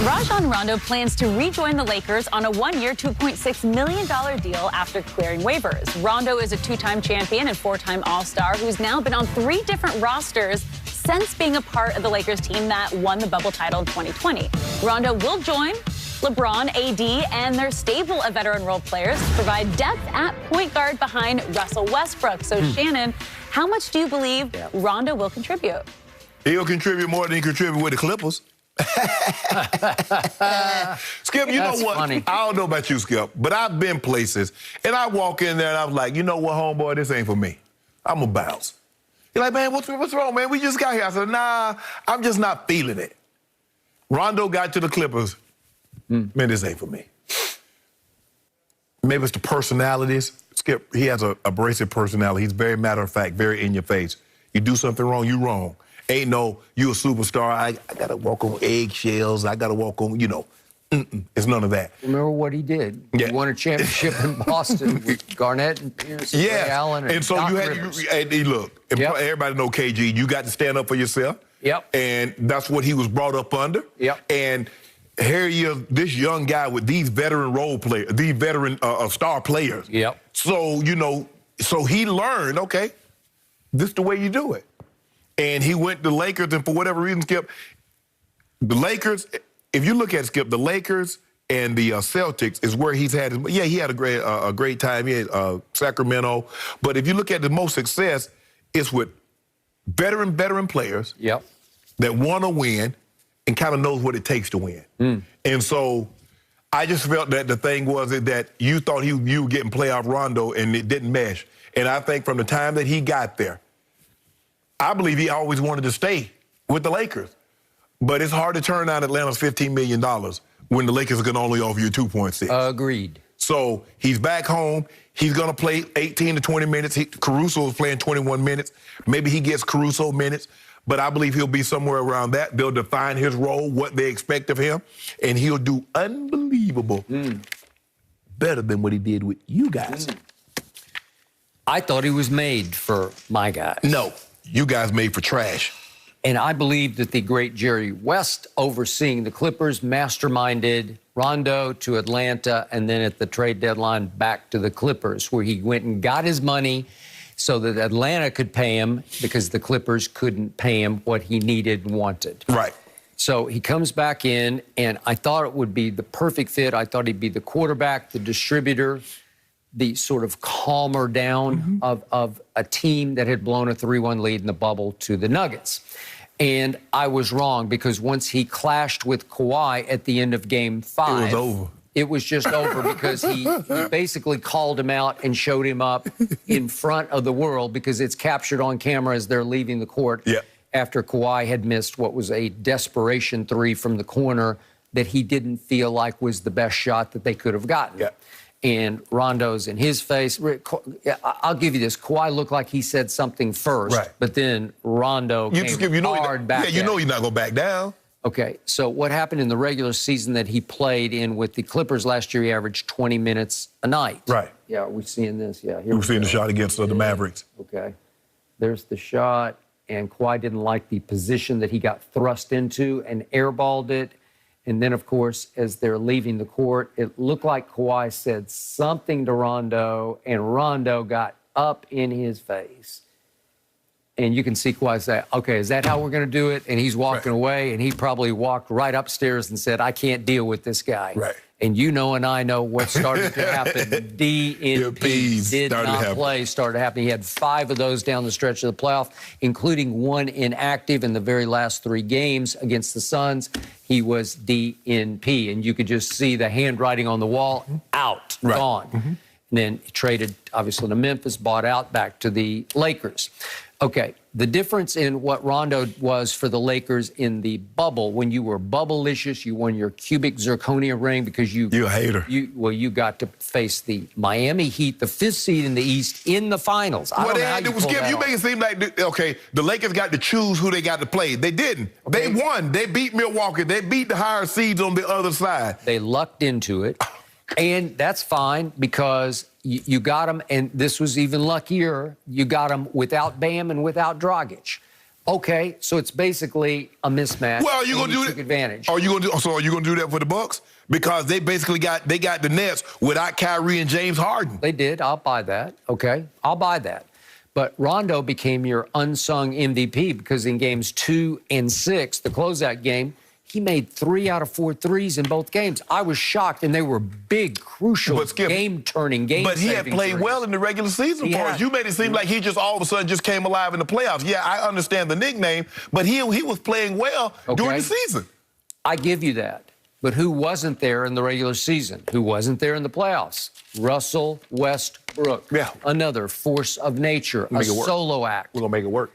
Rajon Rondo plans to rejoin the Lakers on a one-year, $2.6 million deal after clearing waivers. Rondo is a two-time champion and four-time All-Star who's now been on 3 different rosters since being a part of the Lakers team that won the bubble title in 2020. Rondo will join LeBron, AD, and their stable of veteran role players to provide depth at point guard behind Russell Westbrook. So, Shannon, how much do you believe Rondo will contribute? He'll contribute more than he contributed with the Clippers. Skip, you know what? Funny. I don't know about you, Skip, but I've been places, and I walk in there, and I was like, you know what, homeboy, this ain't for me. I'm going to bounce. You're like, man, what's wrong, man? We just got here. I said, nah, I'm just not feeling it. Rondo got to the Clippers. Man, this ain't for me. Maybe it's the personalities. Skip, he has a abrasive personality. He's very matter-of-fact, very in your face. You do something wrong, you wrong. Ain't no, you a superstar, I got to walk on eggshells, I got to walk on, it's none of that. Remember what he did? Yeah. He won a championship in Boston with Garnett and Pierce and Ray Allen and so Doc you Rivers. look, everybody know KG, you got to stand up for yourself. Yep. And that's what he was brought up under. Yep. And here you this young guy with these veteran role players, these veteran star players. Yep. So, so he learned, okay, this is the way you do it. And he went to the Lakers, and for whatever reason, Skip, the Lakers, if you look at Skip, the Lakers and the Celtics is where he's had his, he had a great time. He had Sacramento. But if you look at the most success, it's with veteran players that want to win and kind of knows what it takes to win. And so I just felt that the thing was that you thought you were getting playoff Rondo, and it didn't mesh. And I think from the time that he got there, I believe he always wanted to stay with the Lakers. But it's hard to turn down Atlanta's $15 million when the Lakers can only offer you 2.6. Agreed. So he's back home. He's going to play 18 to 20 minutes. Caruso is playing 21 minutes. Maybe he gets Caruso minutes. But I believe he'll be somewhere around that. They'll define his role, what they expect of him, and he'll do unbelievable, better than what he did with you guys. I thought he was made for my guys. No. You guys made for trash. And I believe that the great Jerry West, overseeing the Clippers, masterminded Rondo to Atlanta, and then at the trade deadline back to the Clippers, where he went and got his money so that Atlanta could pay him because the Clippers couldn't pay him what he needed and wanted. Right. So he comes back in, and I thought it would be the perfect fit. I thought he'd be the quarterback, the distributor, the sort of calmer down of a team that had blown a 3-1 lead in the bubble to the Nuggets. And I was wrong, because once he clashed with Kawhi at the end of Game 5, it was over. It was just over, because he basically called him out and showed him up in front of the world, because it's captured on camera as they're leaving the court after Kawhi had missed what was a desperation 3 from the corner that he didn't feel like was the best shot that they could have gotten. And Rondo's in his face. I'll give you this. Kawhi looked like he said something first, but then Rondo came hard back. Yeah, you know he's not going to back down. Okay, so what happened in the regular season that he played in with the Clippers last year, he averaged 20 minutes a night. Right. Yeah, we're seeing this. Yeah, here we're seeing the shot against the Mavericks. Okay. There's the shot, and Kawhi didn't like the position that he got thrust into and airballed it. And then, of course, as they're leaving the court, it looked like Kawhi said something to Rondo, and Rondo got up in his face. And you can see Kawhi say, okay, is that how we're going to do it? And he's walking away, and he probably walked right upstairs and said, I can't deal with this guy. Right. And you know and I know what started to happen. DNP did not play, started happening. He had 5 of those down the stretch of the playoff, including 1 inactive in the very last 3 games against the Suns. He was DNP, and you could just see the handwriting on the wall, out, gone. And then he traded, obviously, to Memphis, bought out, back to the Lakers. Okay, the difference in what Rondo was for the Lakers in the bubble, when you were bubble-licious, you won your cubic zirconia ring because you're a hater. You got to face the Miami Heat, the 5th seed in the East, in the finals. Well, you make it seem like, okay, the Lakers got to choose who they got to play. They didn't. Okay. They won. They beat Milwaukee. They beat the higher seeds on the other side. They lucked into it. And that's fine, because you got them, and this was even luckier, you got them without Bam and without Dragic. Okay, so it's basically a mismatch. Well, are you going to do took advantage. Are you going to do that for the Bucks? Because they basically got the Nets without Kyrie and James Harden. They did. I'll buy that. Okay, I'll buy that. But Rondo became your unsung MVP because in games 2 and 6, the closeout game, he made 3 out of 4 threes in both games. I was shocked, and they were big, crucial, game-turning, game-saving But he had played threes. well in the regular season for us. You made it seem like he just all of a sudden just came alive in the playoffs. Yeah, I understand the nickname, but he was playing well during the season. I give you that. But who wasn't there in the regular season? Who wasn't there in the playoffs? Russell Westbrook. Yeah. Another force of nature, a solo act. We're going to make it work.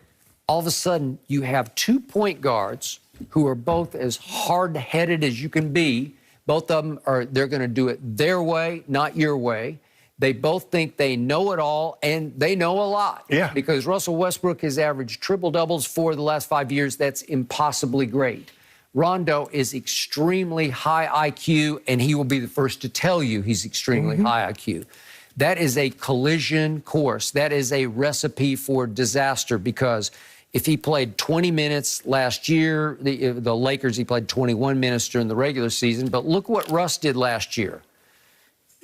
All of a sudden, you have 2 point guards who are both as hard-headed as you can be. Both of them they're going to do it their way, not your way. They both think they know it all, and they know a lot. Yeah. Because Russell Westbrook has averaged triple-doubles for the last 5 years. That's impossibly great. Rondo is extremely high IQ, and he will be the first to tell you he's extremely high IQ. That is a collision course. That is a recipe for disaster because if he played 20 minutes last year, the Lakers, he played 21 minutes during the regular season. But look what Russ did last year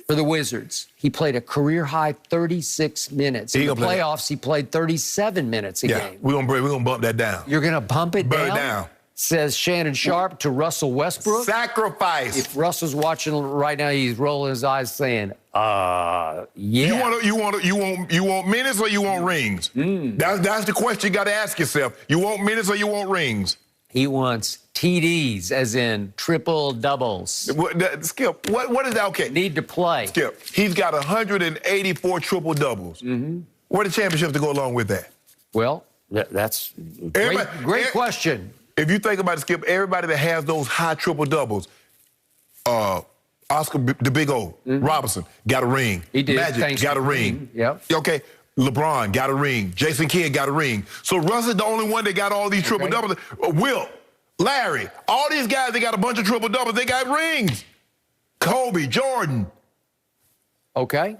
for the Wizards. He played a career-high 36 minutes. In the playoffs, he played 37 minutes a game. We're gonna bump that down. You're going to bump it down? Burn it down. Says Shannon Sharp to Russell Westbrook. Sacrifice. If Russell's watching right now, he's rolling his eyes saying, yeah. You want minutes or you want rings? That's the question you got to ask yourself. You want minutes or you want rings? He wants TDs, as in triple doubles. Skip, what is that? Okay. Need to play. Skip, he's got 184 triple doubles. What are the championships to go along with that? Well, that's great question. If you think about it, Skip, everybody that has those high triple doubles, Oscar, the Big O, Robinson, got a ring. He did. Magic got a ring. Yep. Okay. LeBron got a ring. Jason Kidd got a ring. So Russ is the only one that got all these triple doubles. Wilt, Larry, all these guys, they got a bunch of triple doubles. They got rings. Kobe, Jordan. Okay.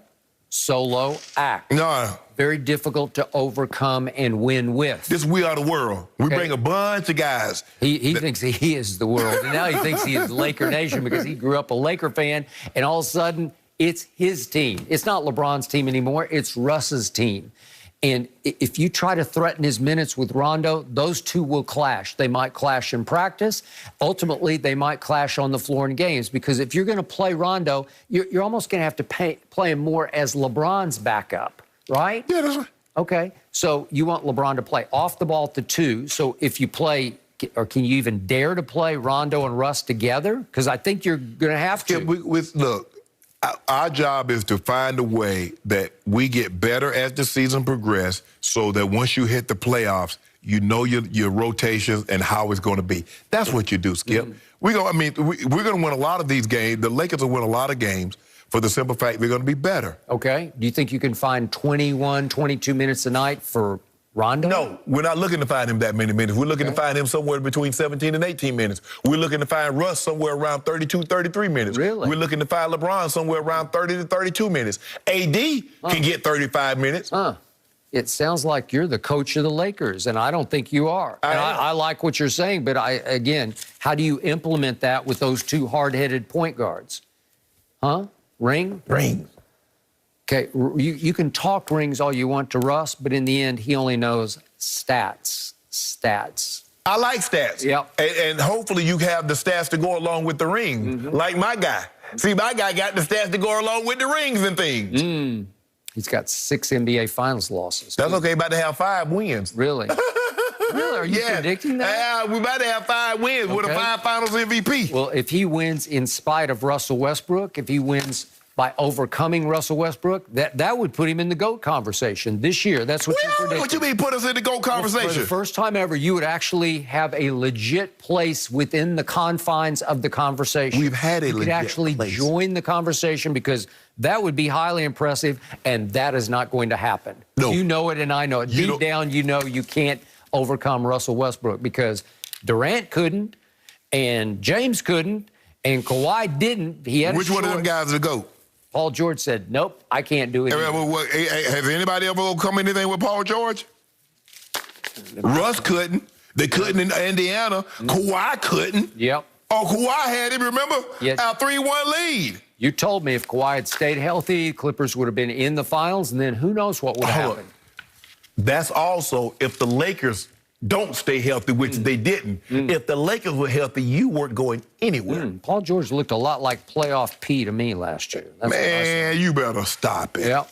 Solo act. No. Very difficult to overcome and win with. This We Are the World. We bring a bunch of guys. He thinks he is the world, and now he thinks he is Laker Nation because he grew up a Laker fan, and all of a sudden, it's his team. It's not LeBron's team anymore. It's Russ's team. And if you try to threaten his minutes with Rondo, those two will clash. They might clash in practice. Ultimately, they might clash on the floor in games because if you're going to play Rondo, you're almost going to have to play him more as LeBron's backup, right? Yeah, that's right. Okay, so you want LeBron to play off the ball at the 2. So if you play, or can you even dare to play Rondo and Russ together? Because I think you're going to have to. Look, our job is to find a way that we get better as the season progresses so that once you hit the playoffs, you know your rotations and how it's going to be. That's what you do, Skip. We're going to win a lot of these games. The Lakers will win a lot of games for the simple fact they're going to be better. Okay. Do you think you can find 21, 22 minutes a night for Rondo? No, we're not looking to find him that many minutes. We're looking to find him somewhere between 17 and 18 minutes. We're looking to find Russ somewhere around 32, 33 minutes. Really? We're looking to find LeBron somewhere around 30 to 32 minutes. AD can get 35 minutes. It sounds like you're the coach of the Lakers, and I don't think you are. I like what you're saying, but again, how do you implement that with those two hard-headed point guards? Ring? Ring. Okay, you can talk rings all you want to Russ, but in the end, he only knows stats. I like stats. Yep. And hopefully you have the stats to go along with the ring, like my guy. See, my guy got the stats to go along with the rings and things. He's got 6 NBA Finals losses. That's okay, about to have 5 wins. Really? Really? Are you predicting that? Yeah, we about to have 5 wins with a 5 Finals MVP. Well, if he wins in spite of Russell Westbrook, if he wins by overcoming Russell Westbrook, that would put him in the GOAT conversation this year. That's what you're predicting. What you mean put us in the GOAT conversation? For the first time ever, you would actually have a legit place within the confines of the conversation. We've had a legit place. You could actually join the conversation because that would be highly impressive, and that is not going to happen. No. You know it, and I know it. Deep down, you know you can't overcome Russell Westbrook because Durant couldn't, and James couldn't, and Kawhi didn't. He had Which one of them guys is the GOAT? Paul George said, nope, I can't do it. Has anybody ever come anything with Paul George? Russ couldn't. They couldn't in Indiana. Kawhi couldn't. Yep. Oh, Kawhi had him, remember? Yes. Our 3-1 lead. You told me if Kawhi had stayed healthy, Clippers would have been in the finals, and then who knows what would have happened. That's also if the Lakers don't stay healthy, which they didn't. If the Lakers were healthy, you weren't going anywhere. Paul George looked a lot like playoff P to me last year. That's Man, you better stop it. Yep.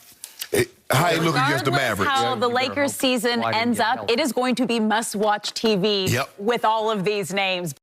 How you look against the Mavericks? How the Lakers season ends up, it is going to be must-watch TV with all of these names.